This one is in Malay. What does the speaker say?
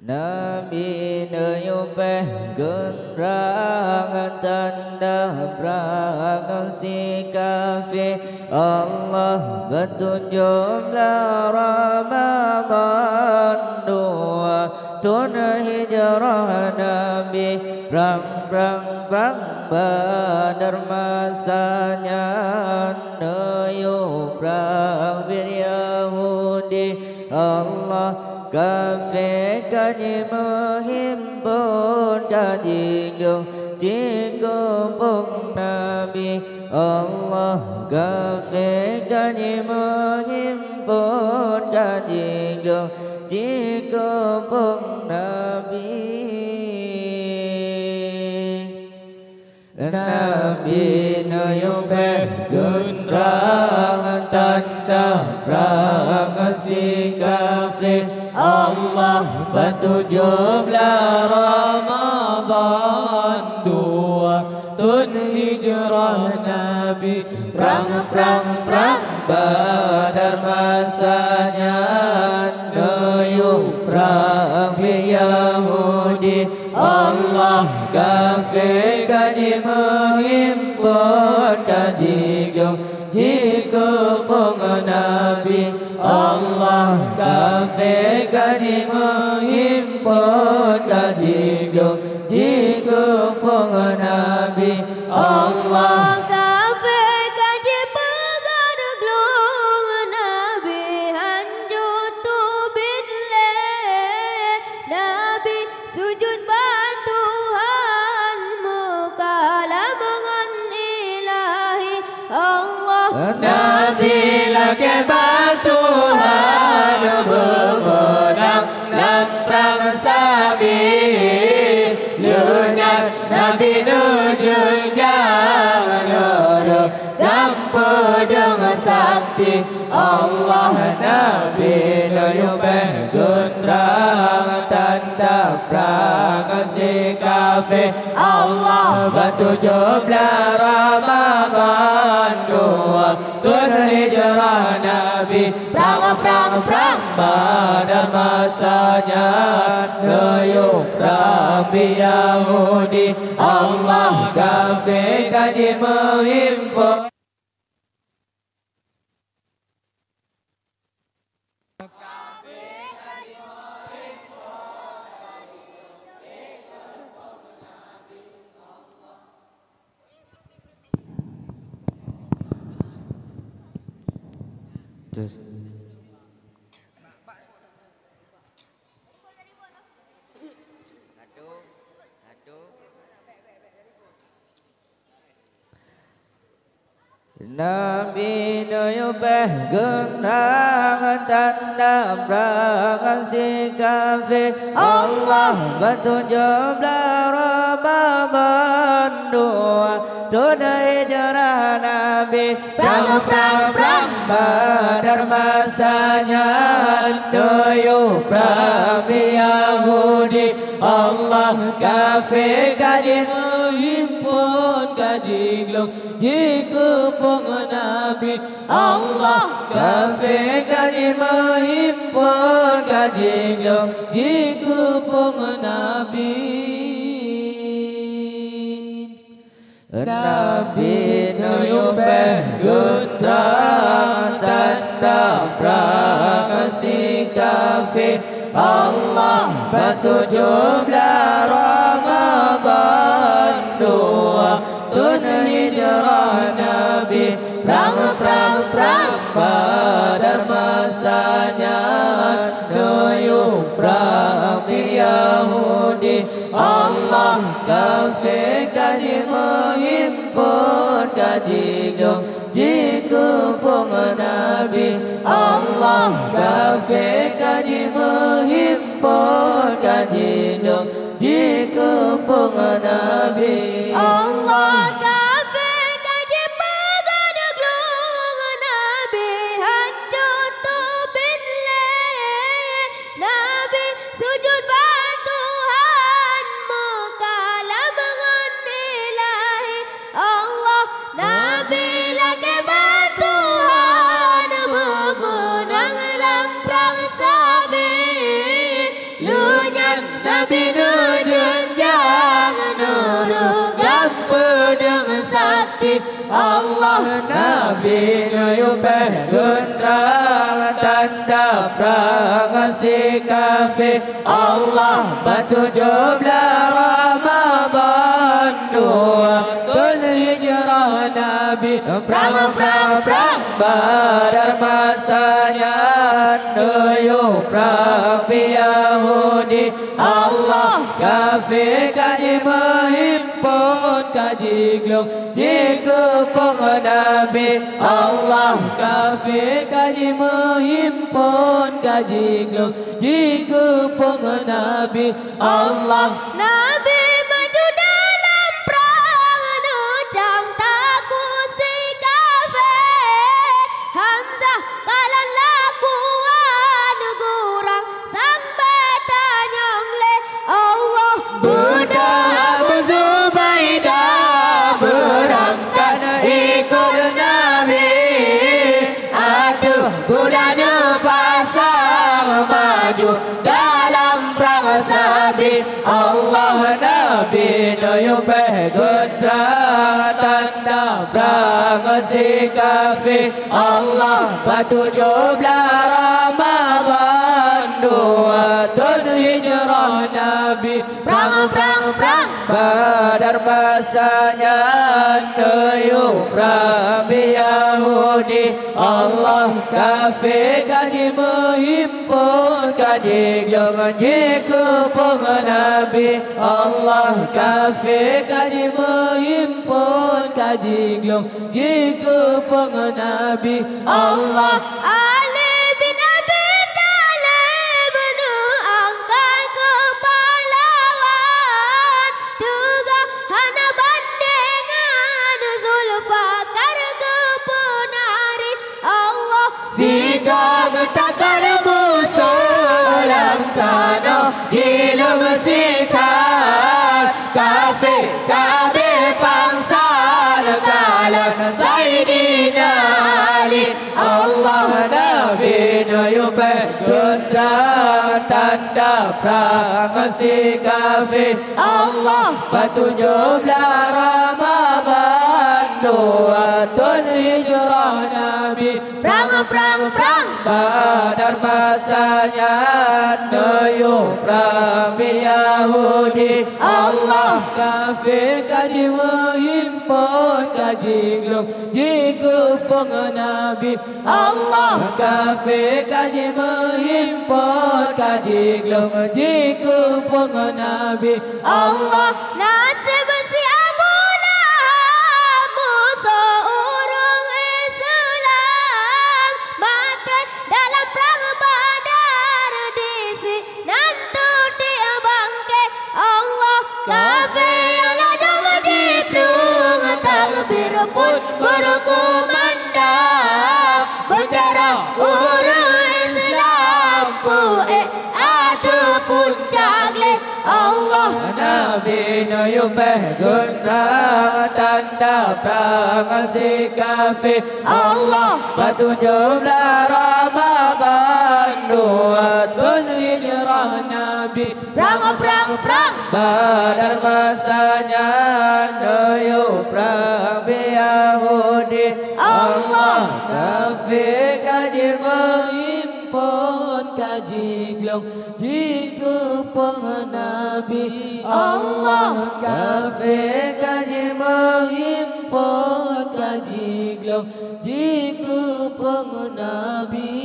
Nabi nuyupeh gerangan tanda berangan si kafi Allah bertunjuk Ramadan dua tun hijrah Nabi perang Badar masanya nuyup perang bir Yahudi Allah kafir kaji menghimpun kaji jika pun Nabi Allah kafir kaji menghimpun kaji jika pun Nabi Nabi nuyupeh gerangan tanda perang si kafir Allah bertujuh Ramadan dua tun hijrah Nabi perang Badar masanya nuyup perang Yahudi Allah kafir kaji menghimpun kaji jika pun Nabi Allah kafir kaji menghimpun kaji jika pun Nabi Allah kafir kaji pegaduk long Nabi hanjut tu bitle Nabi sujud bantuan mukalamangan ilahi Allah Nabi lagi bantuan bermenang dalam perang sabi lunyat Nabi nuju jangan gampu dengan sakti Allah Nabi nuyupeh gerangan tanda perang si kafir Allah bertujuh Ramadan dua tun hijrah Nabi perang Badar masanya nuyup perang Yahudi Allah kafir kaji menghimpun terus Nabi nuyupeh gerangan tanda perang si kafir Allah bertujuh Ramadan dua tun hijrah Nabi perang Badar masanya nuyup perang Yahudi Allah kafir kaji menghimpun kaji jika pun Nabi Allah kafir kaji menghimpun kaji jika pun Nabi Nabi nuyupeh gerangan tanda perang si kafir Allah bertujuh Ramadan dua tun hijrah Nabi perang Badar masanya nuyup perang Yahudi Allah kafir kaji menghimpun kaji jika pun Nabi Allah kafir kaji menghimpun kaji jika pun Nabi Allah kafir kaji pegaduk long Nabi hanjut tu bitle Nabi sujud bantuan mukalamangan ilahi Allah Nabi lagi bantuan bermenang dalam perang sabi lunyat Nabi nu jenjang nurugam pedang sakti Allah Nabi nu yupeh gendrang tanda perang si kafir Allah batu jublah Ramadan dua hijrah Nabi perang Badar masanya nuyuk perang Yahudi Allah kafir kaji menghimpun kaji glong jika Nabi Allah kafir kaji menghimpun kaji glong jika Nabi Allah Nabi maju dalam perang nujang takut si kafir Hamzah kalan lakuan gurang sampai tanyong le Allah Buddha Abu Zubaidah berangkat ikut Nabi aduh kudanya pasang maju dalam perang sabi Allah Nabi nuyupeh gendrang tanda perang si kafir Allah batu jublah Ramadan dua hijrah Nabi perang Badar masanya nuyuk perang Yahudi Allah kafir kaji menghimpun kaji glong jika Nabi Allah kafir kaji menghimpun kaji glong jika Nabi Allah Ali bin Abi Talib nu angkat kepalawan Tuga hana bandengan Zulfakar kepenari Allah Siga takkan musuh dalam tanah gila bersikap kafir pangsal kalan Sayyidina Ali Allah Nabi nuyupeh gendrang tanda perang si kafir Allah batu jublah Ramadan dua hijrah Nabi perang Badar masanya nuyuk perang Yahudi Allah kafir kaji menghimpun kaji glong jika Nabi Allah kafir kaji menghimpun kaji glong jika Nabi Allah nasib si Abu Lahab musuh orang Islam mati dalam perang Badar disi nanti dia bangke Allah kafir yang lada menjiplung takbir pun berkumandang bendera orang Islam pu'eh ataupun jagle Allah Nabi nuyupeh gendrang tanda perang si kafir Allah batu jublah Ramadan dua hijrah Nabi perang Badar masanya nuyuk perang Yahudi Allah kafir kaji menghimpun kaji glong jika Nabi Allah kafir kaji menghimpun kaji glong jika Nabi